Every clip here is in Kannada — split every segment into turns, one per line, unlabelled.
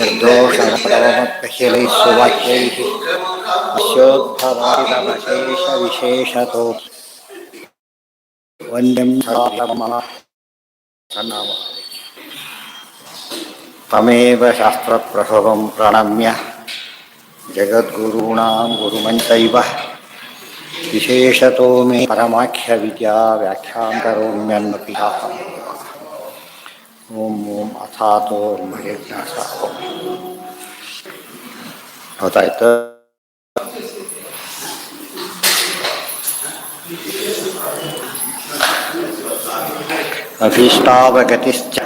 ನಿರ್ದೋಷಮತ್ತಹಿಲೈಃ ಸುವಾಕ್ಯೈಃ ಅಶೋದ್ಭವಾದಿತಮಶೇಷವಿಶೇಷತೋ ವಂದ್ಯಂ ಸನ್ನಾಮ ತಮೇವ ಶಾಸ್ತ್ರಪ್ರಭವಂ ಪ್ರಣಮ್ಯ ಜಗದ್ಗುರುಣಾಂ ಗುರುಮಂತೈವ ವಿಶೇಷತೋ ಮೇ ಪರಮಾಖ್ಯವಿದ್ಯಾ ವ್ಯಾಖ್ಯಾಂ ಕರೋಮ್ಯನ್ಮಪಿಃ ಓಂ ಓಂ ಅಥಾತೋ ಮಹೇಜ್ಞಾಸ ಗೊತ್ತಾಯ್ತು. ಅಭೀಷ್ಟಾವಗತಿಶ್ಚ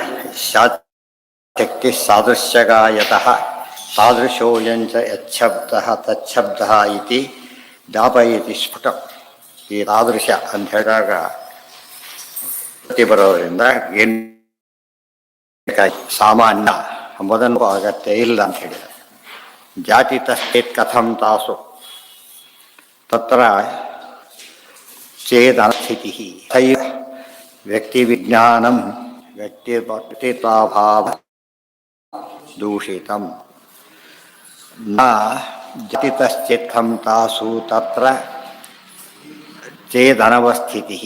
ಶಕ್ತಿಃ ಸಾದೃಶ್ಯಗಾಯತಃ ತಾದೃಶೋಯಂಚ ಯಚ್ಛಬ್ದಃ ತಚ್ಛಬ್ದಃ ಇತಿ ದಾಪಯತಿ ಸ್ಫುಟಂ. ಈ ತಾದೃಶ ಅಂತ ಹೇಳಿದಾಗ ಬರೋದ್ರಿಂದ ಏನು ಸಾಮಾನ್ಯ ಎಂಬುದನ್ನು ಅಗತ್ಯ ಇಲ್ಲ ಅಂತ ಹೇಳಿದ. ಜಾತಿ ತಶ್ಚೇತ್ ಕಥಂ ತಾಸು ತತ್ರ ಚೇದನಸ್ಥಿತಿ ತೈವ ವ್ಯಕ್ತಿವಿಜ್ಞಾನಂ ವ್ಯಕ್ತಿತ್ವಾಭಾವ ದೂಷಿತಂ ನ ಜಾತಿ ತಶ್ಚೇತ್ ಕಥಂ ತಾಸು ತತ್ರ ಚೇದನವಸ್ಥಿತಿ.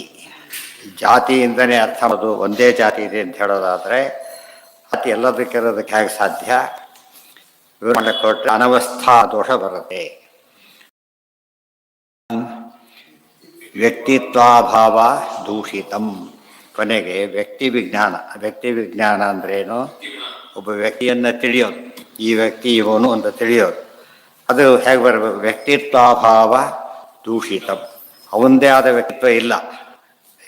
ಜಾತಿಯಿಂದನೇ ಅರ್ಥ ಮಾಡೋದು ಒಂದೇ ಜಾತಿ ಇದೆ ಅಂತ ಹೇಳೋದಾದರೆ ಜಾತಿ ಎಲ್ಲದಕ್ಕಿರೋದಕ್ಕೆ ಹೇಗೆ ಸಾಧ್ಯ? ವಿವರಣೆ ಕೊಟ್ಟರೆ ಅನವಸ್ಥಾ ದೋಷ ಬರುತ್ತೆ. ವ್ಯಕ್ತಿತ್ವಾಭಾವ ದೂಷಿತಂ. ಕೊನೆಗೆ ವ್ಯಕ್ತಿ ವಿಜ್ಞಾನ ಅಂದ್ರೇನು? ಒಬ್ಬ ವ್ಯಕ್ತಿಯನ್ನು ತಿಳಿಯೋದು, ಈ ವ್ಯಕ್ತಿ ಇವನು ಅಂತ ತಿಳಿಯೋದು. ಅದು ಹೇಗೆ ಬರಬೇಕು? ವ್ಯಕ್ತಿತ್ವಾಭಾವ ದೂಷಿತಂ. ಅವಂದೇ ಆದ ವ್ಯಕ್ತಿತ್ವ ಇಲ್ಲ.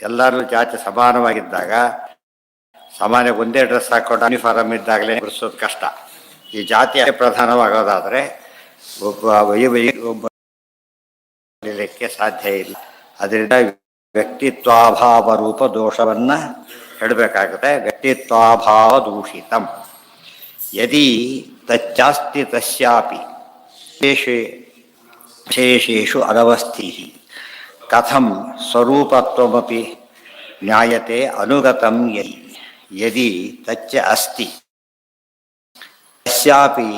ಎಲ್ಲರೂ ಜಾತಿ ಸಮಾನವಾಗಿದ್ದಾಗ, ಸಾಮಾನ್ಯ ಒಂದೇ ಡ್ರೆಸ್ ಹಾಕೊಂಡು ಯೂನಿಫಾರ್ಮ್ ಇದ್ದಾಗಲೇ ಗುರುಸೋದು ಕಷ್ಟ. ಈ ಜಾತಿ ಪ್ರಧಾನವಾಗೋದಾದರೆ ಒಬ್ಬಕ್ಕೆ ಸಾಧ್ಯ ಇಲ್ಲ. ಅದರಿಂದ ವ್ಯಕ್ತಿತ್ವಾಭಾವ ರೂಪ ದೋಷವನ್ನು ಹೇಳಬೇಕಾಗುತ್ತೆ. ವ್ಯಕ್ತಿತ್ವಾಭಾವ ದೂಷಿತಂ ಯದಿ ತಚ್ಚಾಸ್ತಿ ತಸ್ಯಾಪಿ ವಿಶೇಷೇಷು ಅನವಸ್ಥಿಃ ಕಥಂ ಸ್ವರೂಪತ್ವಮಪಿ ಜ್ಞಾಯತೆ ಅನುಗತಂ ಯದಿ ತಚ್ಚ ಅಸ್ತಿ ತಸ್ಯಾಪಿ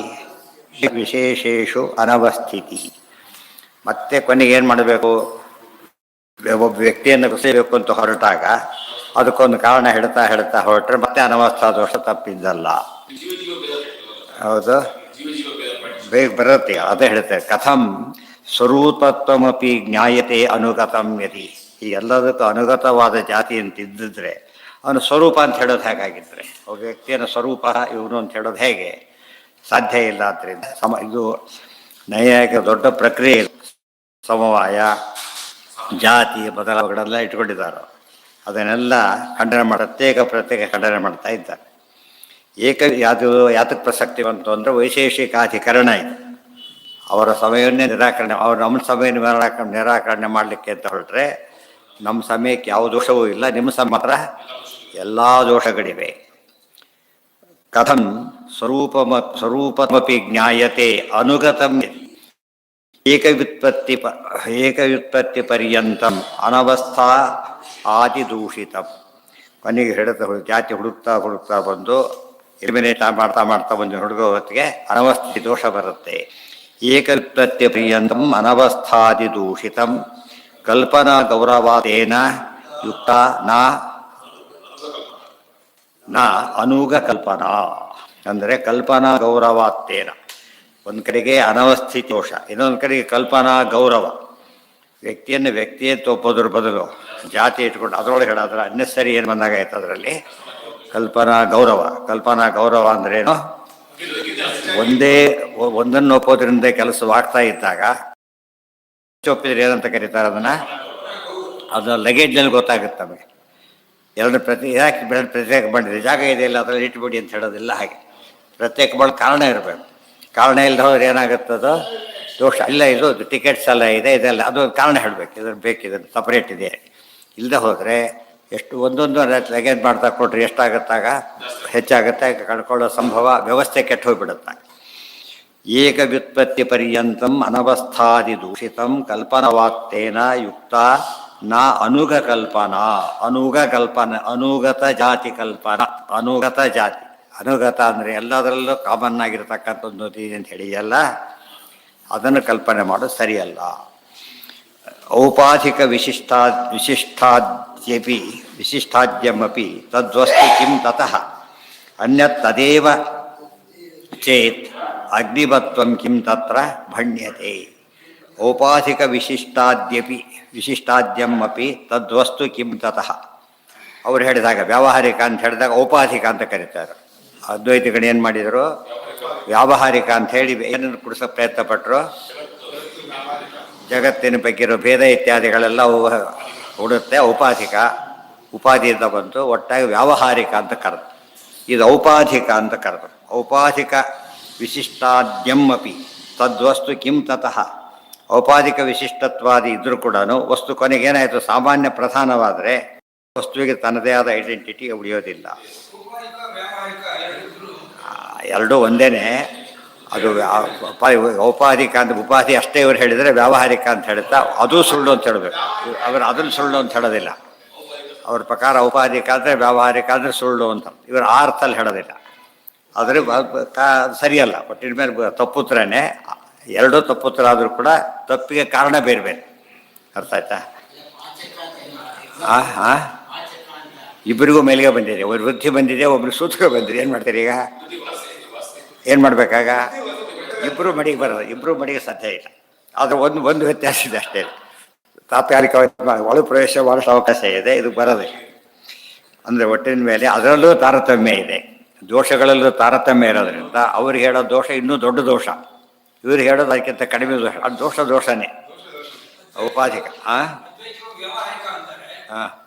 ವಿಶೇಷೇಷು ಅನವಸ್ಥಿತಿ. ಮತ್ತೆ ಕೊನೆಗೆ ಏನು ಮಾಡಬೇಕು? ಒಬ್ಬ ವ್ಯಕ್ತಿಯನ್ನು ಗುರುತಿಸಬೇಕು ಅಂತ ಹೊರಟಾಗ ಅದಕ್ಕೊಂದು ಕಾರಣ ಹೇಳ್ತಾ ಹೊರಟ್ರೆ ಮತ್ತೆ ಅನವಸ್ಥಾ ದೋಷ ತಪ್ಪಿದ್ದಲ್ಲ. ಹೌದು, ಬೇಗ ಬರುತ್ತೆ. ಅದೇ ಹೇಳ್ತಾರೆ, ಕಥಂ ಸ್ವರೂಪತ್ವಮಪಿ ಜ್ಞಾಯತೆ ಅನುಗತಂ ಯದಿ. ಈ ಎಲ್ಲದಕ್ಕೂ ಅನುಗತವಾದ ಜಾತಿ ಅಂತಿದ್ದಿದ್ರೆ ಅವನು ಸ್ವರೂಪ ಅಂತ ಹೇಳೋದು ಹೇಗಾಗಿದ್ರೆ, ಒಬ್ಬ ವ್ಯಕ್ತಿಯನ್ನು ಸ್ವರೂಪ ಇವನು ಅಂತ ಹೇಳೋದು ಹೇಗೆ ಸಾಧ್ಯ ಇಲ್ಲ. ಆದ್ದರಿಂದ ಇದು ನೈಯಾಯಿಕ ದೊಡ್ಡ ಪ್ರಕ್ರಿಯೆ. ಸಮವಾಯ, ಜಾತಿ ಬದಲಾವಣೆಗಳೆಲ್ಲ ಇಟ್ಕೊಂಡಿದ್ದಾರೆ. ಅದನ್ನೆಲ್ಲ ಖಂಡನೆ ಪ್ರತ್ಯೇಕ ಖಂಡನೆ ಮಾಡ್ತಾ ಇದ್ದಾರೆ. ಯಾತಕ್ಕೆ ಪ್ರಸಕ್ತಿ ಬಂತು ಅಂದರೆ ವೈಶೇಷಿಕಾಧಿಕರಣ ಇದೆ. ಅವರ ಸಮಯವನ್ನೇ ನಿರಾಕರಣೆ, ಅವ್ರು ನಮ್ಮ ಸಮಯ ನಿರಾಕರಣೆ ಮಾಡಲಿಕ್ಕೆ ಅಂತ ಹೊರಟ್ರೆ ನಮ್ಮ ಸಮಯಕ್ಕೆ ಯಾವ ದೋಷವೂ ಇಲ್ಲ, ನಿಮ್ಮ ಸಮ ಮಾತ್ರ ಎಲ್ಲ ದೋಷಗಳಿವೆ. ಕಥಂ ಸ್ವರೂಪಮಪಿ ಜ್ಞಾಯತೆ ಅನುಗತಂ ಏಕವ್ಯುತ್ಪತ್ತಿ ಪರ್ಯಂತಂ ಅನವಸ್ಥಾ ಆದಿದೂಷಿತಂ. ಕೊನೆಗೆ ಹೇಳ್ತಾ ಜಾತಿ ಹುಡುಕ್ತಾ ಬಂದು ಎಲಿಮಿನೇಟ್ ಮಾಡ್ತಾ ಬಂದು ಹುಡುಗೋ ಹೊತ್ತಿಗೆ ಅನವಸ್ಥಿ ದೋಷ ಬರುತ್ತೆ. ಏಕವ್ಯುತ್ಪತ್ತಿ ಪರ್ಯಂತಂ ಅನವಸ್ಥಾದಿದೂಷಿತಂ ಕಲ್ಪನಾ ಗೌರವಾದೇನ ಯುಕ್ತ ನ ಅನುಗ ಕಲ್ಪನಾ. ಅಂದರೆ ಕಲ್ಪನಾ ಗೌರವಾತ್ತೇನ, ಒಂದು ಕಡೆಗೆ ಅನವಸ್ಥಿತಿ ದೋಷ, ಇನ್ನೊಂದು ಕಡೆಗೆ ಕಲ್ಪನಾ ಗೌರವ. ವ್ಯಕ್ತಿಯೇ ತೋಪೋದ್ರ ಬದಲು ಜಾತಿ ಇಟ್ಕೊಂಡು ಅದರೊಳಗೆ ಹೇಳೋದ್ರೆ ಅನ್ನೆಸರಿ ಏನು ಬಂದಾಗಾಯ್ತು. ಅದರಲ್ಲಿ ಕಲ್ಪನಾ ಗೌರವ ಅಂದ್ರೇನು? ಒಂದನ್ನು ಒಪ್ಪೋದ್ರಿಂದ ಕೆಲಸವಾಗ್ತಾ ಇದ್ದಾಗ ಒಪ್ಪಿದ್ರೆ ಏನಂತ ಕರೀತಾರೆ ಅದನ್ನ ಲಗೇಜ್ನಲ್ಲಿ ಗೊತ್ತಾಗುತ್ತೆ ನಮಗೆ. ಎರಡು ಯಾಕೆ ಪ್ರತ್ಯೇಕ ಮಾಡಿದೆ, ಜಾಗ ಇದೆ ಇಲ್ಲ ಅದರಲ್ಲಿ ಇಟ್ಬಿಡಿ ಅಂತ ಹೇಳೋದಿಲ್ಲ. ಹಾಗೆ ಪ್ರತ್ಯೇಕ ಮಾಡೋ ಕಾರಣ ಇರಬೇಕು. ಕಾರಣ ಇಲ್ಲದೆ ಹೋದ್ರೆ ಏನಾಗುತ್ತದೋ ದೋಷ. ಇಲ್ಲ, ಇದು ಟಿಕೆಟ್ಸ್ ಎಲ್ಲ ಇದೆ, ಇದೆಲ್ಲ ಅದು ಕಾರಣ ಹೇಳಬೇಕು. ಇದನ್ನು ಸಪ್ರೇಟ್ ಇದೆ. ಇಲ್ಲದೆ ಹೋದರೆ ಎಷ್ಟು ಒಂದೊಂದು ಲಗೇಜ್ ಮಾಡ್ತಾ ಕೊಟ್ರೆ ಎಷ್ಟಾಗುತ್ತಾಗ ಹೆಚ್ಚಾಗುತ್ತೆ, ಕಳ್ಕೊಳ್ಳೋ ಸಂಭವ, ವ್ಯವಸ್ಥೆ ಕೆಟ್ಟು ಹೋಗ್ಬಿಡುತ್ತೆ. ಏಕವ್ಯುತ್ಪತ್ತಿ ಪರ್ಯಂತಂ ಅನವಸ್ಥಾದಿ ದೂಷಿತಂ ಕಲ್ಪನವಾತ್ತೇನ ಯುಕ್ತ ನಾ ಅನುಗ ಕಲ್ಪನಾ ಅನುಗ ಕಲ್ಪನಾ ಅನುಗತ ಜಾತಿ ಕಲ್ಪನಾ ಅನುಗತ ಜಾತಿ ಅನುಗತ ಅಂದರೆ ಎಲ್ಲದರಲ್ಲೂ ಕಾಮನ್ ಆಗಿರತಕ್ಕಂಥದ್ದು ಅಂತ ಹೇಳಿದೆಯಲ್ಲ, ಅದನ್ನು ಕಲ್ಪನೆ ಮಾಡೋದು ಸರಿಯಲ್ಲ. ಔಪಾಧಿಕ ವಿಶಿಷ್ಟಾದ್ಯಮಪಿ ತದ್ವಸ್ತು ಕಿಂ ತತಃ ಅನ್ಯತ್ ತದೇವ ಚೇತ್ ಅಗ್ನಿವತ್ವಂ ಕಿಂ ತತ್ರ ಭಣ್ಯತೆ. ಔಪಾಧಿಕ ವಿಶಿಷ್ಟಾದ್ಯಂ ಅಪಿ ತದ್ವಸ್ತು ಕಿಂ ತತಃ. ಅವ್ರು ಹೇಳಿದಾಗ ವ್ಯಾವಹಾರಿಕ ಅಂತ ಹೇಳಿದಾಗ ಔಪಾಧಿಕ ಅಂತ ಕರೀತಾರೆ. ಅದ್ವೈತಿಗಳು ಏನು ಮಾಡಿದರು, ವ್ಯಾವಹಾರಿಕ ಅಂತ ಹೇಳಿ ಏನನ್ನು ಕುಡಿಸೋಕೆ ಪ್ರಯತ್ನ ಪಟ್ಟರು, ಜಗತ್ತಿನ ಬಗ್ಗೆ ಇರೋ ಭೇದ ಇತ್ಯಾದಿಗಳೆಲ್ಲ ಉಡುತ್ತೆ. ಔಪಾಧಿಕ ಉಪಾಧಿಯಿಂದ ಬಂತು, ಒಟ್ಟಾಗಿ ವ್ಯಾವಹಾರಿಕ ಅಂತ ಕರೆದು, ಇದು ಔಪಾಧಿಕ ಅಂತ ಕರೆದರು. ಔಪಾಧಿಕ ವಿಶಿಷ್ಟಾದ್ಯಂ ಅಪಿ ತದ್ವಸ್ತು ಕಿಂ ತತಃ. ಔಪಾಧಿಕ ವಿಶಿಷ್ಟತ್ವಾದಿ ಇದ್ರೂ ಕೂಡ ವಸ್ತು ಕೊನೆಗೇನಾಯಿತು, ಸಾಮಾನ್ಯ ಪ್ರಧಾನವಾದರೆ ವಸ್ತುವಿಗೆ ತನ್ನದೇ ಆದ ಐಡೆಂಟಿಟಿ ಉಳಿಯೋದಿಲ್ಲ. ಎರಡೂ ಒಂದೇನೆ. ಅದು ಔಪಾಧಿಕ ಅಂತ ಉಪಾಧಿ ಅಷ್ಟೇ ಇವರು ಹೇಳಿದರೆ, ವ್ಯಾವಹಾರಿಕ ಅಂತ ಹೇಳ್ತಾ ಅದು ಸುಳ್ಳು ಅಂತ ಹೇಳಬೇಕು. ಅವರು ಅದನ್ನು ಸುಳ್ಳು ಅಂತ ಹೇಳೋದಿಲ್ಲ. ಅವ್ರ ಪ್ರಕಾರ ಔಪಾಧಿಕ ಅಂದರೆ ವ್ಯಾವಹಾರಿಕ ಅಂದರೆ ಸುಳ್ಳು ಅಂತ ಇವರು ಆ ಅರ್ಥಲ್ಲಿ ಹೇಳೋದಿಲ್ಲ. ಆದರೆ ಸರಿಯಲ್ಲ. ಒಟ್ಟಿನ ಮೇಲೆ ತಪ್ಪುತ್ರನೇ, ಎರಡೂ ತಪ್ಪುತ್ರ ಆದರೂ ಕೂಡ ತಪ್ಪಿಗೆ ಕಾರಣ ಬೇರೆ ಬೇರೆ. ಅರ್ಥ ಆಯ್ತಾ? ಹಾಂ, ಇಬ್ಬರಿಗೂ ಮೇಲಿಗೆ ಬಂದಿದೆ. ಒಬ್ಬರು ವೃದ್ಧಿ ಬಂದಿದೆ, ಒಬ್ರು ಸೂತ್ರ ಬಂದಿದೆ. ಏನು ಮಾಡ್ತೀರಿ ಈಗ? ಏನು ಮಾಡಬೇಕಾಗ? ಇಬ್ಬರು ಮಡಿಗೆ ಬರೋದು, ಇಬ್ಬರು ಮಡಿಗೆ ಸಾಧ್ಯ ಇಲ್ಲ. ಆದರೆ ಒಂದು ವ್ಯತ್ಯಾಸ ಇದೆ ಅಷ್ಟೇ. ತಾತ್ಕಾಲಿಕವಾಗಿ ಒಳ ಪ್ರವೇಶ ಮಾಡೋಷ್ಟು ಅವಕಾಶ ಇದೆ, ಇದು ಬರೋದಿಲ್ಲ. ಅಂದರೆ ಒಟ್ಟಿನ ಮೇಲೆ ಅದರಲ್ಲೂ ತಾರತಮ್ಯ ಇದೆ, ದೋಷಗಳಲ್ಲೂ ತಾರತಮ್ಯ ಇರೋದ್ರಿಂದ ಅವ್ರಿಗೆ ಹೇಳೋ ದೋಷ ಇನ್ನೂ ದೊಡ್ಡ ದೋಷ, ಇವ್ರಿಗೆ ಹೇಳೋದು ಅದಕ್ಕಿಂತ ಕಡಿಮೆ ದೋಷ. ಅದು ದೋಷನೇ ಔಪಾಧಿಕ.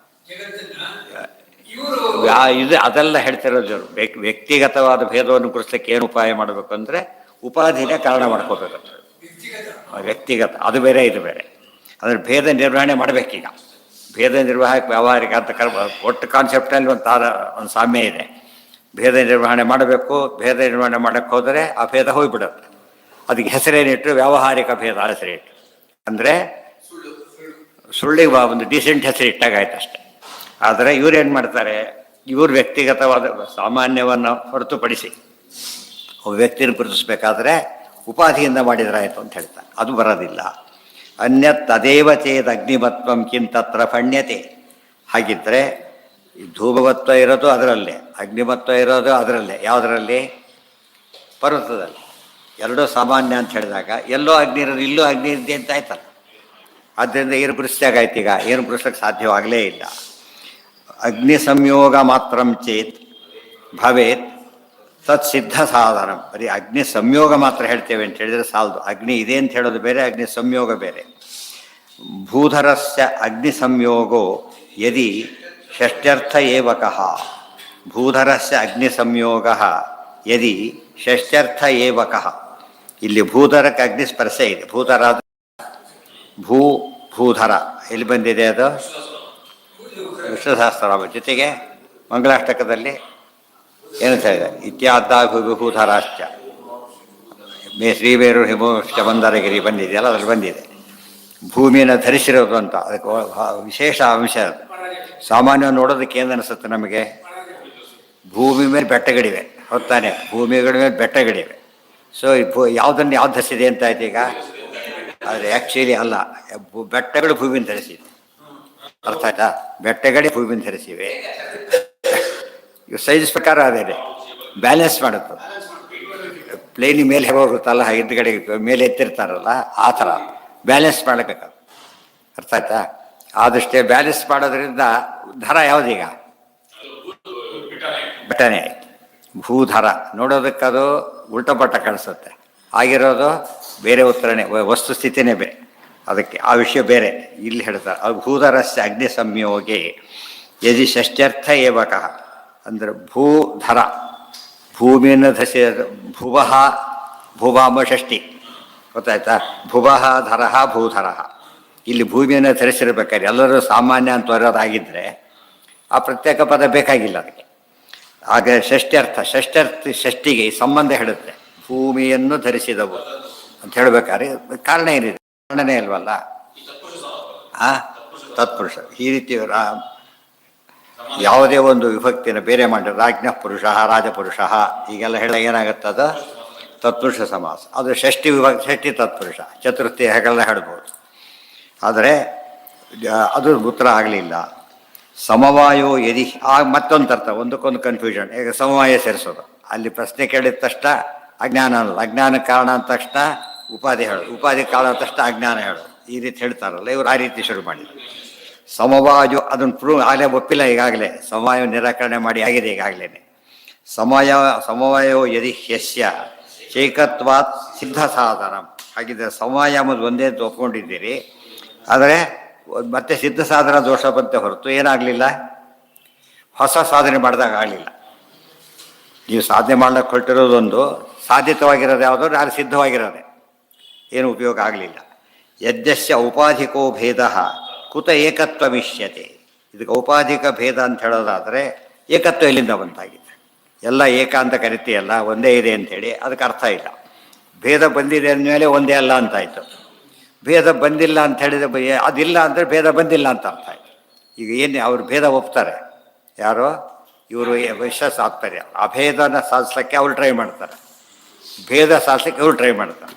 ಇದು ಅದೆಲ್ಲ ಹೇಳ್ತಿರೋದು. ವ್ಯಕ್ತಿಗತವಾದ ಭೇದವನ್ನು ಗುರುತಿಸಲಿಕ್ಕೆ ಏನು ಉಪಾಯ ಮಾಡಬೇಕು ಅಂದರೆ ಉಪಾಧಿನೇ ಕಾರಣ ಮಾಡ್ಕೋಬೇಕಂತ. ವ್ಯಕ್ತಿಗತ ಅದು ಬೇರೆ, ಇದು ಬೇರೆ. ಅಂದರೆ ಭೇದ ನಿರ್ವಹಣೆ ಮಾಡಬೇಕೀಗ. ಭೇದ ನಿರ್ವಾಹಕ ವ್ಯಾವಹಾರಿಕ ಅಂತ ಒಟ್ಟು ಕಾನ್ಸೆಪ್ಟಲ್ಲಿ ಒಂದು ಸಾಮ್ಯ ಇದೆ. ಭೇದ ನಿರ್ವಹಣೆ ಮಾಡಬೇಕು. ಭೇದ ನಿರ್ವಹಣೆ ಮಾಡೋಕ್ಕೆ ಹೋದರೆ ಆ ಭೇದ ಹೋಗಿಬಿಡುತ್ತೆ. ಅದಕ್ಕೆ ಹೆಸರೇನಿಟ್ಟರು ವ್ಯಾವಹಾರಿಕ ಭೇದ ಹೆಸರಿಟ್ಟು. ಅಂದರೆ ಸುಳ್ಳಿಗೆ ಒಂದು ಡೀಸೆಂಟ್ ಹೆಸರು ಇಟ್ಟಾಗಾಯ್ತು ಅಷ್ಟೆ. ಆದರೆ ಇವರೇನು ಮಾಡ್ತಾರೆ, ಇವ್ರ ವ್ಯಕ್ತಿಗತವಾದ ಸಾಮಾನ್ಯವನ್ನು ಹೊರತುಪಡಿಸಿ ವ್ಯಕ್ತಿನ ಗುರುತಿಸ್ಬೇಕಾದ್ರೆ ಉಪಾಧಿಯಿಂದ ಮಾಡಿದ್ರಾಯ್ತು ಅಂತ ಹೇಳ್ತಾರೆ. ಅದು ಬರೋದಿಲ್ಲ. ಅನ್ಯತ್ ತದೇವ ಚೇದ್ ಅಗ್ನಿಮತ್ವಂ ಕಿಂತತ್ರ ಫಣ್ಯತೆ. ಹಾಗಿದ್ದರೆ ಧೂಮವತ್ವ ಇರೋದು ಅದರಲ್ಲೇ, ಅಗ್ನಿಮತ್ವ ಇರೋದು ಅದರಲ್ಲೇ. ಯಾವುದರಲ್ಲಿ? ಪರ್ವತದಲ್ಲಿ. ಎರಡೂ ಸಾಮಾನ್ಯ ಅಂತ ಹೇಳಿದಾಗ ಎಲ್ಲೋ ಅಗ್ನಿ ಇರೋದು ಇಲ್ಲೂ ಅಗ್ನಿ ಇದೆ ಅಂತ ಆಯ್ತಲ್ಲ. ಆದ್ದರಿಂದ ಏನು ಗುರುತಿಸಾಗಾಯ್ತು? ಈಗ ಏನು ಗುರುತಿಸೋಕ್ಕೆ ಸಾಧ್ಯವಾಗಲೇ ಇಲ್ಲ. ಅಗ್ನಿ ಸಂಯೋಗ ಮಾತ್ರ ಚೇತ್ ಭವೇತ್ ತತ್ ಸಿದ್ಧ ಸಾಧನ. ಬರೀ ಅಗ್ನಿ ಸಂಯೋಗ ಮಾತ್ರ ಹೇಳ್ತೇವೆ ಅಂತ ಹೇಳಿದರೆ ಸಾಲದು. ಅಗ್ನಿ ಇದೆ ಅಂತ ಹೇಳೋದು ಬೇರೆ, ಅಗ್ನಿ ಸಂಯೋಗ ಬೇರೆ. ಭೂಧರಸ್ಯ ಅಗ್ನಿ ಸಂಯೋಗೋ ಯದಿ ಷಷ್ಠ್ಯರ್ಥ ಏವಕಃ. ಭೂಧರಸ್ಯ ಅಗ್ನಿ ಸಂಯೋಗ ಯದಿ ಷಷ್ಠ್ಯರ್ಥ ಏವಕಃ. ಇಲ್ಲಿ ಭೂಧರಕ್ಕೆ ಅಗ್ನಿ ಸ್ಪರ್ಶೆ ಇದೆ. ಭೂಧರ ಭೂಧರ ಎಲ್ಲಿ ಬಂದಿದೆ? ಅದು ವಿಷ್ಣು ಸಹಸ್ರನಾಮ ಜೊತೆಗೆ ಮಂಗಳಾಷ್ಟಕದಲ್ಲಿ ಏನು ಹೇಳಿದೆ? ಇತ್ಯಾದಾಭೂಧರಾಶ್ಚ ಮೇ ಶ್ರೀವೇರು ಹಿಮೋಶ್ಚ ಮಂದರಗಿರಿ ಬಂದಿದೆಯಲ್ಲ, ಅದ್ರಲ್ಲಿ ಬಂದಿದೆ. ಭೂಮಿಯನ್ನು ಧರಿಸಿರೋದು ಅಂತ ಅದಕ್ಕೆ ವಿಶೇಷ ಅಂಶ. ಅದು ಸಾಮಾನ್ಯವಾಗಿ ನೋಡೋದಕ್ಕೆ ಏನು ಅನಿಸುತ್ತೆ ನಮಗೆ? ಭೂಮಿ ಮೇಲೆ ಬೆಟ್ಟಗಳಿವೆ, ಹೊತ್ತಾನೆ ಭೂಮಿಗಳ ಮೇಲೆ ಬೆಟ್ಟಗಳಿವೆ. ಸೊ ಯಾವುದನ್ನು ಯಾವ್ದು ಧರಿಸಿದೆ ಅಂತ ಆಯ್ತು ಈಗ? ಆದರೆ ಆ್ಯಕ್ಚುಲಿ ಅಲ್ಲ, ಬೆಟ್ಟಗಳು ಭೂಮಿನ ಧರಿಸಿದೆ. ಅರ್ಥ ಆಯ್ತಾ? ಬೆಟ್ಟಗಳೇ ಭೂಮಿನ ಧರಿಸಿವೆ. ಇವು ಸೈಜ್ ಪ್ರಕಾರ ಅದೇ ಬ್ಯಾಲೆನ್ಸ್ ಮಾಡುತ್ತೆ. ಪ್ಲೇನಿ ಮೇಲೆ ಹೋಗುತ್ತಲ್ಲ, ಹಿಂದ್ಗಡೆ ಮೇಲೆ ಎತ್ತಿರ್ತಾರಲ್ಲ, ಆ ಥರ ಬ್ಯಾಲೆನ್ಸ್ ಮಾಡಬೇಕಾಗ. ಅರ್ಥ ಆಯ್ತಾ? ಆದಷ್ಟೇ ಬ್ಯಾಲೆನ್ಸ್ ಮಾಡೋದ್ರಿಂದ ಧರ ಯಾವುದೀಗ? ಬೆಟ್ಟನೇ ಆಯ್ತು. ಭೂಧರ ನೋಡೋದಕ್ಕದು ಉಲ್ಟಪಟ್ಟ ಕಾಣಿಸುತ್ತೆ, ಆಗಿರೋದು ಬೇರೆ ಉತ್ತರನೇ, ವಸ್ತುಸ್ಥಿತಿನೇ ಬೇರೆ. ಅದಕ್ಕೆ ಆ ವಿಷಯ ಬೇರೆ ಇಲ್ಲಿ ಹೇಳ್ತಾರೆ. ಅದು ಭೂಧರಸ್ಯ ಅಗ್ನಿ ಸಂಯೋಗೆ ಯದಿ ಷಷ್ಠ್ಯರ್ಥ ಏವಕಃ. ಅಂದರೆ ಭೂಧರ ಭೂಮಿಯನ್ನು ಧರಿಸಿ ಭುವಃ ಭೂಭಾಮ ಷಷ್ಠಿ ಗೊತ್ತಾಯ್ತಾ? ಭುವಃ ಧರಃ ಭೂಧರ. ಇಲ್ಲಿ ಭೂಮಿಯನ್ನು ಧರಿಸಿರ್ಬೇಕಾದ್ರೆ ಎಲ್ಲರೂ ಸಾಮಾನ್ಯ ಅಂತ ಬರೋದಾಗಿದ್ದರೆ ಆ ಪ್ರತ್ಯೇಕ ಪದ ಬೇಕಾಗಿಲ್ಲ ಅದಕ್ಕೆ. ಆಗ ಷಷ್ಠ್ಯರ್ಥ ಷಷ್ಠಿಗೆ ಸಂಬಂಧ ಹೇಳುತ್ತೆ. ಭೂಮಿಯನ್ನು ಧರಿಸಿದವು ಅಂತ ಹೇಳಬೇಕಾದ್ರೆ ಕಾರಣ ಏನಿದೆ? ಕಾರಣನೇ ಅಲ್ವಲ್ಲ. ತತ್ಪುರುಷ. ಈ ರೀತಿ ಯಾವುದೇ ಒಂದು ವಿಭಕ್ತಿಯನ್ನು ಬೇರೆ ಮಾಡಿ ರಾಜ್ಞ ಪುರುಷ ರಾಜಪುರುಷ ಹೀಗೆಲ್ಲ ಹೇಳಿದಾಗ ಏನಾಗುತ್ತದ ತತ್ಪುರುಷ ಸಮಾಸ. ಅದು ಷಷ್ಠಿ ಷಷ್ಠಿ ತತ್ಪುರುಷ, ಚತುರ್ಥಿ ಹಾಗೆಲ್ಲ ಹೇಳ್ಬೋದು. ಆದರೆ ಅದು ಉತ್ತರ ಆಗಲಿಲ್ಲ. ಸಮವಾಯೋ ಯದಿ ಮತ್ತೊಂದು ಅರ್ಥ, ಒಂದಕ್ಕೊಂದು ಕನ್ಫ್ಯೂಷನ್. ಈಗ ಸಮವಾಯ ಸೇರಿಸೋದು, ಅಲ್ಲಿ ಪ್ರಶ್ನೆ ಕೇಳಿದ ತಕ್ಷಣ ಅಜ್ಞಾನ ಅನ್ನೋದು, ಅಜ್ಞಾನ ಕಾರಣ ಅಂದ ತಕ್ಷಣ ಉಪಾಧಿ ಹೇಳೋದು, ಉಪಾಧಿ ಕಾರಣ ಅಂದ ತಕ್ಷಣ ಅಜ್ಞಾನ ಹೇಳೋದು, ಈ ರೀತಿ ಹೇಳ್ತಾರಲ್ಲ ಇವರು ಆ ರೀತಿ ಶುರು ಮಾಡಿದ್ರು. ಸಮವಾಯು ಅದನ್ನು ಪ್ರೂವ್ ಆಗಲೇ ಒಪ್ಪಿಲ್ಲ ಈಗಾಗಲೇ, ಸಮವಾಯ ನಿರಾಕರಣೆ ಮಾಡಿ ಆಗಿದೆ ಈಗಾಗಲೇ. ಸಮವಾಯೋ ಯದಿ ಹ್ಯಸ್ಯ ಚೈಕತ್ವಾತ್ ಸಿದ್ಧ ಸಾಧನ. ಹಾಗಿದ್ದರೆ ಸಮವಾಯ ಎಂಬುದು ಒಂದೇ ಅಂತ ಒಪ್ಕೊಂಡಿದ್ದೀರಿ, ಆದರೆ ಮತ್ತೆ ಸಿದ್ಧ ಸಾಧನ ದೋಷ ಬಂತೆ ಹೊರತು ಏನಾಗಲಿಲ್ಲ, ಹೊಸ ಸಾಧನೆ ಮಾಡಿದಾಗ ಆಗಲಿಲ್ಲ. ನೀವು ಸಾಧನೆ ಮಾಡ್ಲಿಕ್ಕೆ ಹೊರಟಿರೋದೊಂದು, ಸಾಧಿತವಾಗಿರೋದು ಯಾವುದೋ ನಾನು ಸಿದ್ಧವಾಗಿರೋದೆ, ಏನು ಉಪಯೋಗ ಆಗಲಿಲ್ಲ. ಯದ್ಯಸ್ಯ ಔಪಾಧಿಕೋ ಭೇದ ಕುತ ಏಕತ್ವಮಿಷ್ಯತೆ. ಇದಕ್ಕೆ ಔಪಾಧಿಕ ಭೇದ ಅಂತ ಹೇಳೋದಾದರೆ ಏಕತ್ವ ಎಲ್ಲಿಂದ ಬಂತಾಗಿದೆ? ಎಲ್ಲ ಏಕ ಅಂತ ಕರಿತೀಯಲ್ಲ, ಒಂದೇ ಇದೆ ಅಂಥೇಳಿ, ಅದಕ್ಕೆ ಅರ್ಥ ಇಲ್ಲ. ಭೇದ ಬಂದಿದೆ ಅಂದಮೇಲೆ ಒಂದೇ ಅಲ್ಲ ಅಂತಾಯಿತು. ಭೇದ ಬಂದಿಲ್ಲ ಅಂತ ಹೇಳಿದ್ರೆ ಅದಿಲ್ಲ ಅಂದರೆ ಭೇದ ಬಂದಿಲ್ಲ ಅಂತ ಅರ್ಥ ಆಯಿತು. ಈಗ ಏನು ಅವ್ರು ಭೇದ ಒಪ್ತಾರೆ, ಯಾರೋ ಇವರು ವಿಶ್ವ ತಾತ್ಪರ್ಯ, ಅಭೇದನ ಸಾಧಿಸ್ಲಿಕ್ಕೆ ಅವ್ರು ಟ್ರೈ ಮಾಡ್ತಾರೆ, ಭೇದ ಸಾಧಿಸ್ಲಿಕ್ಕೆ ಇವ್ರು ಟ್ರೈ ಮಾಡ್ತಾರೆ.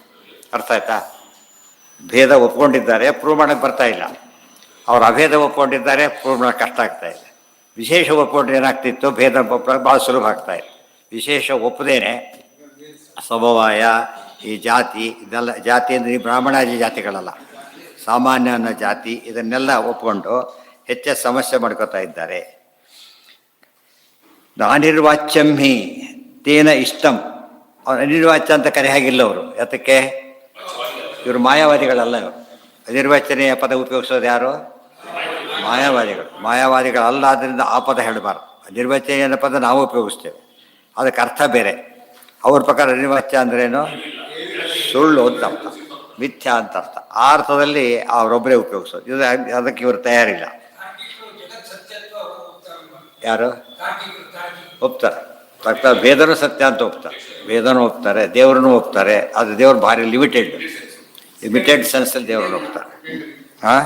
ಅರ್ಥ ಆಯ್ತಾ? ಭೇದ ಒಪ್ಕೊಂಡಿದ್ದಾರೆ, ಪ್ರೂವ್ ಮಾಡೋಕ್ಕೆ ಬರ್ತಾ ಇಲ್ಲ. ಅವ್ರು ಅಭೇದ ಒಪ್ಕೊಂಡಿದ್ದಾರೆ, ಪ್ರೂವ್ ಮಾಡೋಕ್ಕೆ ಕಷ್ಟ ಆಗ್ತಾ ಇದೆ. ವಿಶೇಷ ಒಪ್ಕೊಂಡ್ರೆ ಏನಾಗ್ತಿತ್ತು, ಭೇದ ಒಪ್ಪೋಕ್ಕೆ ಭಾಳ ಸುಲಭ ಆಗ್ತಾಯಿತ್ತು. ವಿಶೇಷ ಒಪ್ಪದೇನೆ ಸಮವಾಯ, ಈ ಜಾತಿ, ಇದೆಲ್ಲ ಜಾತಿ ಅಂದರೆ ಈ ಬ್ರಾಹ್ಮಣಾದಿ ಜಾತಿಗಳಲ್ಲ, ಸಾಮಾನ್ಯ ಅನ್ನೋ ಜಾತಿ, ಇದನ್ನೆಲ್ಲ ಒಪ್ಕೊಂಡು ಹೆಚ್ಚು ಸಮಸ್ಯೆ ಮಾಡ್ಕೋತಾ ಇದ್ದಾರೆ. ಅನಿರ್ವಾಚ್ಯಂ ಹಿ ತೇನ ಇಷ್ಟಂ. ಅವ್ರು ಅನಿರ್ವಾಚ್ಯ ಅಂತ ಕರೆ ಹಾಗಿಲ್ಲ ಅವರು. ಯಾತಕ್ಕೆ? ಇವರು ಮಾಯಾವಾದಿಗಳಲ್ಲ. ಇವರು ಅನಿರ್ವಾಚನೆಯ ಪದ ಉಪಯೋಗಿಸೋದು ಯಾರು? ಮಾಯಾವಾದಿಗಳು. ಮಾಯಾವಾದಿಗಳಲ್ಲ, ಆದ್ದರಿಂದ ಆ ಪದ ಹೇಳಬಾರ್ದು. ಅನಿರ್ವಾಚನೆಯ ಪದ ನಾವು ಉಪಯೋಗಿಸ್ತೇವೆ, ಅದಕ್ಕೆ ಅರ್ಥ ಬೇರೆ. ಅವ್ರ ಪ್ರಕಾರ ಅನಿರ್ವಾಚ್ಯ ಅಂದ್ರೇನು? ಸುಳ್ಳು ಅಂತ ಅರ್ಥ, ಮಿಥ್ಯಾ ಅಂತ ಅರ್ಥ. ಆ ಅರ್ಥದಲ್ಲಿ ಅವರೊಬ್ಬರೇ ಉಪಯೋಗಿಸೋದು. ಇದು ಅದಕ್ಕೆ ಇವರು ತಯಾರಿಲ್ಲ. ಯಾರು ಒಪ್ತಾರೆ? ಭೇದನೂ ಸತ್ಯ ಅಂತ ಒಪ್ತಾರೆ, ವೇದನೂ ಒಪ್ತಾರೆ, ದೇವರನ್ನು ಒಪ್ತಾರೆ. ಅದು ದೇವರು ಭಾರಿ ಲಿಮಿಟೆಡ್ ಸೆನ್ಸಲ್ಲಿ ದೇವರನ್ನು ಒಪ್ತಾರೆ. ಹಾಂ,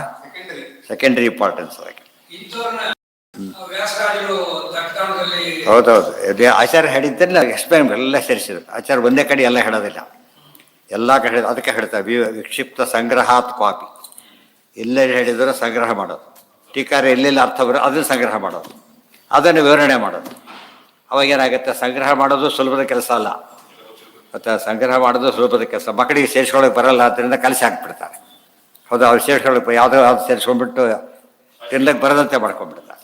ಸೆಕೆಂಡರಿ ಇಂಪಾರ್ಟೆನ್ಸ್ ಅದಕ್ಕೆ. ಹೌದೌದು, ಆಚಾರ್ಯ ಹೇಳಿದ್ದೆಲ್ಲ ಎಕ್ಸ್ಪ್ಲೈನ್ ಎಲ್ಲ ಸೇರಿಸಿದ್ರು. ಆಚಾರ್ಯ ಒಂದೇ ಕಡೆ ಎಲ್ಲ ಹೇಳೋದಿಲ್ಲ, ಎಲ್ಲ ಕಡೆ. ಅದಕ್ಕೆ ಹೇಳ್ತಾರೆ ವಿಕ್ಷಿಪ್ತ ಸಂಗ್ರಹಾತ್ ಕ್ವಾಪಿ. ಎಲ್ಲೆಲ್ಲಿ ಹೇಳಿದರೂ ಸಂಗ್ರಹ ಮಾಡೋದು, ಟೀಕಾರ ಎಲ್ಲೆಲ್ಲಿ ಅರ್ಥ ಬರೋ ಅದನ್ನು ಸಂಗ್ರಹ ಮಾಡೋದು, ಅದನ್ನು ವಿವರಣೆ ಮಾಡೋದು. ಅವಾಗೇನಾಗುತ್ತೆ, ಸಂಗ್ರಹ ಮಾಡೋದು ಸುಲಭದ ಕೆಲಸ ಅಲ್ಲ. ಮತ್ತು ಸಂಗ್ರಹ ಮಾಡೋದು ಸುಲಭದ ಕೆಲಸ. ಮಕ್ಕಳಿಗೆ ಸೇರಿಸ್ಕೊಳ್ಳೋಕೆ ಬರಲ್ಲ, ಆದ್ದರಿಂದ ಕಲಿಸಿ ಹಾಕ್ಬಿಡ್ತಾರೆ. ಹೌದು, ಅವ್ರು ಸೇರಿಸ್ಕೊಳ್ಳೋಕೆ ಯಾವುದೋ ಸೇರಿಸ್ಕೊಂಡ್ಬಿಟ್ಟು ತಿನ್ನಕ್ಕೆ ಬರದಂತೆ ಮಾಡ್ಕೊಂಡ್ಬಿಡ್ತಾರೆ.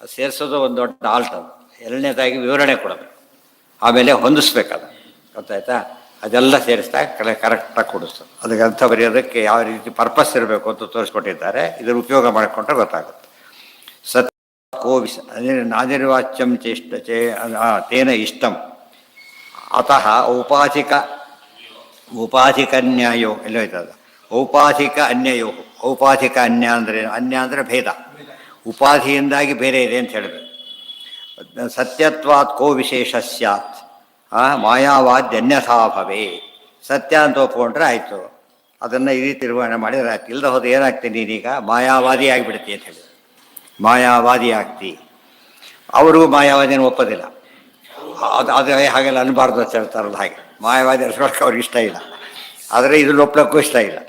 ಅದು ಸೇರಿಸೋದು ಒಂದು ದೊಡ್ಡ ಆಲ್ಟ್. ಅದು ಎರಡನೇದಾಗಿ ವಿವರಣೆ ಕೊಡೋದು, ಆಮೇಲೆ ಹೊಂದಿಸ್ಬೇಕದು. ಗೊತ್ತಾಯ್ತಾ? ಅದೆಲ್ಲ ಸೇರಿಸ್ತಾ ಕರೆಕ್ಟಾಗಿ ಕೊಡಿಸ್ತದೆ. ಅದಕ್ಕೆ ಅರ್ಥ ಬರೆಯೋದಕ್ಕೆ ಯಾವ ರೀತಿ ಪರ್ಪಸ್ ಇರಬೇಕು ಅಂತ ತೋರಿಸ್ಕೊಟ್ಟಿದ್ದಾರೆ. ಇದರ ಉಪಯೋಗ ಮಾಡಿಕೊಂಡ್ರೆ ಗೊತ್ತಾಗುತ್ತೆ. ಸತ್ ಕೋವಿಸ್ ನಾನಿರ್ವಾಚ್ಯಂ ಚೇಷ್ಟ ತೇನ ಇಷ್ಟಂ ಅತಃ ಔಪಾಧಿಕ ಅನ್ಯಾಯೋ ಎಲ್ಲೋ ಇರ್ತದೆ. ಔಪಾಧಿಕ ಅನ್ಯಯೋ. ಔಪಾಧಿಕ ಅನ್ಯ ಅಂದರೆ, ಅನ್ಯ ಅಂದರೆ ಭೇದ, ಉಪಾಧಿಯಿಂದಾಗಿ ಬೇರೆ ಇದೆ ಅಂತ ಹೇಳಬೇಕು. ಸತ್ಯತ್ವಾತ್ ಕೋ ವಿಶೇಷ ಸ್ಯಾತ್ ಮಾಯಾವಾದ್ಯನ್ಯಥಾ ಭವೇ. ಸತ್ಯ ಅಂತ ಒಪ್ಕೊಂಡ್ರೆ ಆಯಿತು, ಅದನ್ನು ಈ ರೀತಿ ನಿರ್ವಹಣೆ ಮಾಡಿದ್ರೆ ಆಯ್ತು. ಇಲ್ಲದ ಹೋದ ಏನಾಗ್ತೀನಿ, ನೀನೀಗ ಮಾಯಾವಾದಿ ಆಗಿಬಿಡ್ತಿ ಅಂತ ಹೇಳಿ, ಮಾಯಾವಾದಿ ಆಗ್ತಿ. ಅವ್ರಿಗೂ ಮಾಯಾವಾದಿನ ಒಪ್ಪೋದಿಲ್ಲ. ಅದು ಹಾಗೆಲ್ಲ ಅನ್ಬಾರ್ದು ಅಂತ ಹೇಳ್ತಾರಲ್ಲ, ಹಾಗೆ ಮಾಯಾವಾದಿ ಅನ್ಸ್ಕೊಳಕ್ಕೆ ಅವ್ರಿಗೆ ಇಷ್ಟ ಇಲ್ಲ. ಆದರೆ ಇದನ್ನು ಒಪ್ಲಕ್ಕೂ ಇಷ್ಟ ಇಲ್ಲ.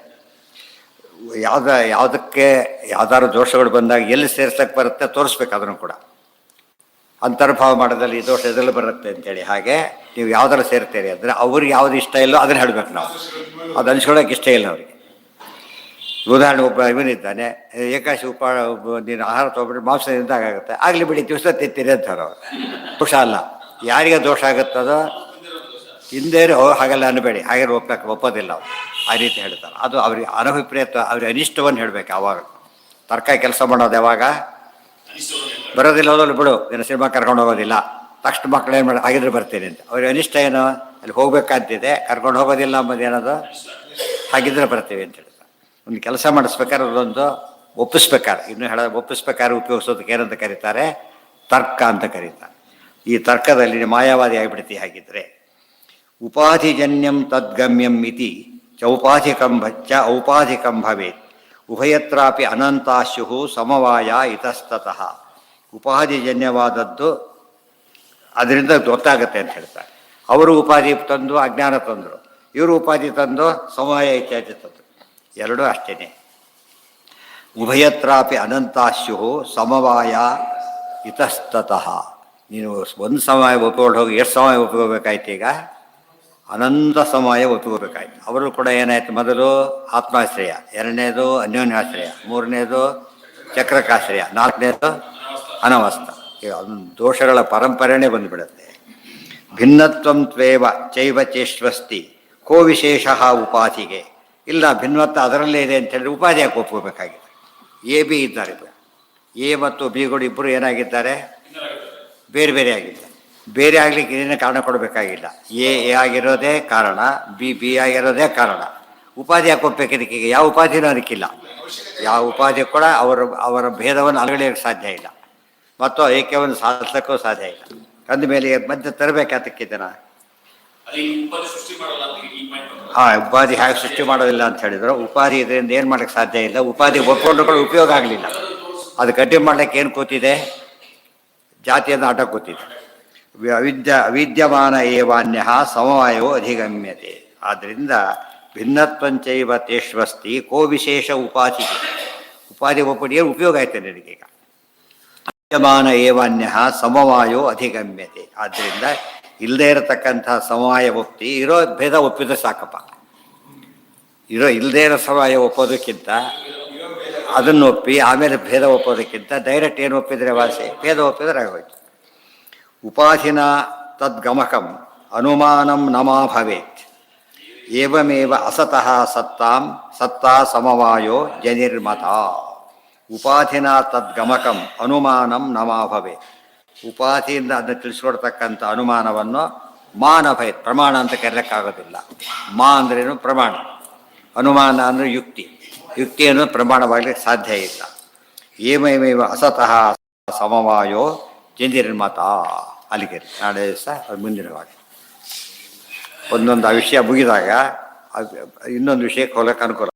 ಯಾವುದಕ್ಕೆ ಯಾವ್ದಾದ್ರು ದೋಷಗಳು ಬಂದಾಗ ಎಲ್ಲಿ ಸೇರ್ಸಕ್ಕೆ ಬರುತ್ತೆ ತೋರಿಸ್ಬೇಕು. ಅದನ್ನು ಕೂಡ ಅಂತರ್ಭಾವ ಮಾಡೋದಲ್ಲಿ ಈ ದೋಷ ಎದರಲ್ಲಿ ಬರುತ್ತೆ ಅಂತೇಳಿ. ಹಾಗೆ ನೀವು ಯಾವ್ದಾರು ಸೇರ್ತೀರಿ ಅಂದರೆ ಅವ್ರಿಗೆ ಯಾವ್ದು ಇಷ್ಟ ಇಲ್ಲೋ ಅದನ್ನು ಹೇಳಬೇಕು ನಾವು. ಅದು ಅನ್ಸ್ಕೊಳ್ಳೋಕೆ ಇಷ್ಟ ಇಲ್ಲ ಅವರಿಗೆ. ಉದಾಹರಣೆ, ಒಬ್ಬ ಇವನಿದ್ದಾನೆ, ಏಕಾಶಿ ನೀನು ಆಹಾರ ತೊಗೊಬಿಟ್ಟು ಮಾಂಸದಿಂದ ಆಗುತ್ತೆ, ಆಗಲಿ ಬಿಡಿ ದಿವಸ ತಿಂತೀರಿ ಅಂತಾರೆ ಅವರು. ದೋಷ ಅಲ್ಲ, ಯಾರಿಗೆ ದೋಷ ಆಗುತ್ತದೋ ಹಿಂದೆ ಹಾಗೆಲ್ಲ ಅನ್ಬೇಡಿ, ಹಾಗೆ ಒಪ್ಪೋದಿಲ್ಲ ಅವರು. ಆ ರೀತಿ ಹೇಳ್ತಾರೆ. ಅದು ಅವ್ರಿಗೆ ಅನಭಿಪ್ರೇತ, ಅವ್ರಿಗೆ ಅನಿಷ್ಟವನ್ನು ಹೇಳಬೇಕು. ಆವಾಗ ತರ್ಕ ಕೆಲಸ ಮಾಡೋದು ಯಾವಾಗ ಬರೋದಿಲ್ಲ, ಹೋದಲ್ಲಿ ಬಿಡು, ನೀನು ಸಿನಿಮಾ ಕರ್ಕೊಂಡು ಹೋಗೋದಿಲ್ಲ, ತಕ್ಷಣ ಮಕ್ಕಳು ಏನು ಮಾಡಿ ಆಗಿದ್ರೆ ಬರ್ತೀನಿ ಅಂತ. ಅವ್ರಿಗೆ ಅನಿಷ್ಟ ಏನು, ಅಲ್ಲಿ ಹೋಗ್ಬೇಕಂತಿದೆ, ಕರ್ಕೊಂಡು ಹೋಗೋದಿಲ್ಲ ಅಂಬೋದು ಏನದು, ಹಾಗಿದ್ರೆ ಬರ್ತೀವಿ ಅಂತ ಹೇಳ್ತಾರೆ. ಒಂದು ಕೆಲಸ ಮಾಡಿಸ್ಬೇಕಾದ್ರೆ ಅದೊಂದು ಒಪ್ಪಿಸ್ಬೇಕಾದ್ರೆ, ಇನ್ನು ಒಪ್ಪಿಸ್ಬೇಕಾದ್ರೆ ಉಪಯೋಗಿಸೋದಕ್ಕೆ ಏನಂತ ಕರೀತಾರೆ, ತರ್ಕ ಅಂತ ಕರೀತಾರೆ. ಈ ತರ್ಕದಲ್ಲಿ ಮಾಯಾವಾದಿ ಆಗಿಬಿಡ್ತಿ. ಹಾಗಿದ್ರೆ ಉಪಾಧಿಜನ್ಯಂ ತದ್ಗಮ್ಯಂ ಇತಿ ಔಪಾಧಿಕಂ ಭವೇತ್. ಉಭಯತ್ರಾಪಿ ಅನಂತಾಶ್ಯು ಸಮವಾಯ ಇತಸ್ತತಃ. ಉಪಾಧಿಜನ್ಯವಾದದ್ದು ಅದರಿಂದ ಗೊತ್ತಾಗುತ್ತೆ ಅಂತ ಹೇಳ್ತಾರೆ. ಅವರು ಉಪಾಧಿ ತಂದು ಅಜ್ಞಾನ ತಂದರು, ಇವರು ಉಪಾಧಿ ತಂದು ಸಮವಾಯ ಇತ್ಯಾದಿ ತಂದರು. ಎರಡೂ ಅಷ್ಟೇ. ಉಭಯತ್ರಾಪಿ ಅನಂತಾಶ್ಯು ಸಮವಾಯ ಇತಸ್ತತಃ. ನೀನು ಒಂದು ಸಮಯ ಒಪ್ಪಿಕೊಂಡು ಹೋಗಿ ಎಷ್ಟು ಸಮಯ ಒಪ್ಪಿಕೋಬೇಕಾಯ್ತು? ಈಗ ಅನಂತ ಸಮಯ ಒಪ್ಪಿಕೋಬೇಕಾಯ್ತು. ಅವರು ಕೂಡ ಏನಾಯ್ತು? ಮೊದಲು ಆತ್ಮಾಶ್ರಯ, ಎರಡನೇದು ಅನ್ಯೋನ್ಯಾಶ್ರಯ, ಮೂರನೇದು ಚಕ್ರಕಾಶ್ರಯ, ನಾಲ್ಕನೇದು ಅನವಸ್ಥ. ಈಗ ಅದೊಂದು ದೋಷಗಳ ಪರಂಪರೆನೇ ಬಂದುಬಿಡುತ್ತೆ. ಭಿನ್ನತ್ವಂ ತ್ವೇವ ಚೈವ ಚೇಷ್ವಸ್ತಿ ಕೋ ವಿಶೇಷ ಉಪಾಧಿಗೆ. ಇಲ್ಲ, ಭಿನ್ನತ್ವ ಅದರಲ್ಲೇ ಇದೆ ಅಂತೇಳಿ ಉಪಾಧಿ ಯಾಕೆ ಒಪ್ಕೋಬೇಕಾಗಿದೆ? ಎ ಬಿ ಇದ್ದಾರೆ, ಎ ಮತ್ತು ಬಿಗಳು ಇಬ್ಬರು ಏನಾಗಿದ್ದಾರೆ? ಬೇರೆ ಬೇರೆ ಆಗಿದ್ದಾರೆ. ಬೇರೆ ಆಗಲಿಕ್ಕೆ ಏನೇ ಕಾರಣ ಕೊಡಬೇಕಾಗಿಲ್ಲ. ಎ ಆಗಿರೋದೇ ಕಾರಣ, ಬಿ ಆಗಿರೋದೇ ಕಾರಣ. ಉಪಾಧಿ ಯಾಕೆ ಒಪ್ಪಬೇಕಿದ್ದಕ್ಕೆ? ಈಗ ಯಾವ ಉಪಾಧಿನೂ ಅದಕ್ಕಿಲ್ಲ. ಯಾವ ಉಪಾಧಿ ಕೂಡ ಅವರ ಭೇದವನ್ನು ಅಲಗಲಿಕ್ಕೆ ಸಾಧ್ಯ ಇಲ್ಲ, ಮತ್ತು ಐಕ್ಯವನ್ನು ಸಾಧಿಸೋಕ್ಕೂ ಸಾಧ್ಯ ಇಲ್ಲ. ಅಂದಮೇಲೆ ಮಧ್ಯೆ ತರಬೇಕಾದಕ್ಕಿದ್ದನ ಉಪಾಧಿ ಹೇಗೆ ಸೃಷ್ಟಿ ಮಾಡೋದಿಲ್ಲ ಅಂತ ಹೇಳಿದ್ರು. ಉಪಾಧಿ ಇದರಿಂದ ಏನು ಮಾಡೋಕ್ಕೆ ಸಾಧ್ಯ ಇಲ್ಲ. ಉಪಾಧಿ ಒಪ್ಕೊಂಡು ಕೂಡ ಉಪಯೋಗ ಆಗಲಿಲ್ಲ. ಅದು ಕಡಿಮೆ ಮಾಡಲಿಕ್ಕೆ ಏನು ಕೂತಿದೆ? ಜಾತಿಯನ್ನು ಆಟ ಕೂತಿದೆ. ಅವಿದ್ಯಮಾನ ಏವಾನ್ಯ ಸಮವಾಯೋ ಅಧಿಗಮ್ಯತೆ. ಆದ್ದರಿಂದ ಭಿನ್ನತ್ವಂಚೈವ ತೇಷ್ವಸ್ತಿ ಕೋ ವಿಶೇಷ ಉಪಾಧಿ. ಉಪಾಧಿ ಒಪ್ಪಡಿ ಏನು ಉಪಯೋಗ ಆಯ್ತು ನಿನಗೀಗ? ವಿದ್ಯಮಾನ ಏವಾನ್ಯ ಸಮವಾಯೋ ಅಧಿಗಮ್ಯತೆ. ಆದ್ದರಿಂದ ಇಲ್ಲದೇ ಇರತಕ್ಕಂಥ ಸಮವಾಯ ಒಪ್ಪಿ ಇರೋ ಭೇದ ಒಪ್ಪಿದ್ರೆ ಸಾಕಪ್ಪ. ಇಲ್ಲದೇ ಇರೋ ಸಮವಾಯ ಒಪ್ಪೋದಕ್ಕಿಂತ ಅದನ್ನು ಒಪ್ಪಿ ಆಮೇಲೆ ಭೇದ ಒಪ್ಪೋದಕ್ಕಿಂತ ಡೈರೆಕ್ಟ್ ಏನು ಒಪ್ಪಿದರೆ ವಾಸಿ, ಭೇದ ಒಪ್ಪಿದರೆ ಆಗೋಯ್ತು. ಉಪಾಧಿನ ತದ್ಗಮಕಂ ಅನುಮಾನಂ ನಮಾ ಭವೇತ್. ಏವಮೇವ ಅಸತಃ ಸತ್ತಾ ಸಮವಾಯೋ ಜನಿರ್ಮತ. ಉಪಾಧಿನ ತದ್ಗಮಕಂ ಅನುಮಾನಂ ನಮಾ ಭವೇತ್. ಉಪಾಧಿಯಿಂದ ಅದನ್ನು ತಿಳಿಸ್ಕೊಡ್ತಕ್ಕಂಥ ಅನುಮಾನವನ್ನು ಮಾನ ಭಯತ್. ಪ್ರಮಾಣ ಅಂತ ಕರೆಯೋಕ್ಕಾಗೋದಿಲ್ಲ. ಮಾ ಅಂದ್ರೇನು? ಪ್ರಮಾಣ. ಅನುಮಾನ ಅಂದರೆ ಯುಕ್ತಿ. ಯುಕ್ತಿಯನ್ನು ಪ್ರಮಾಣವಾಗಲಿಕ್ಕೆ ಸಾಧ್ಯ ಇಲ್ಲ. ಏಮೇವ ಅಸತಃ ಸಮವಾಯೋ ಜನಿರ್ಮತ. ಅಲ್ಲಿಗೆ ನಾಳೆ ದಿವಸ ಅದು ಮುಂದಿನವಾಗಿ ಒಂದೊಂದು ಆ ವಿಷಯ ಮುಗಿದಾಗ ಇನ್ನೊಂದು ವಿಷಯಕ್ಕೆ ಹೋಗಕ್ಕೆ ಅನುಕೂಲ.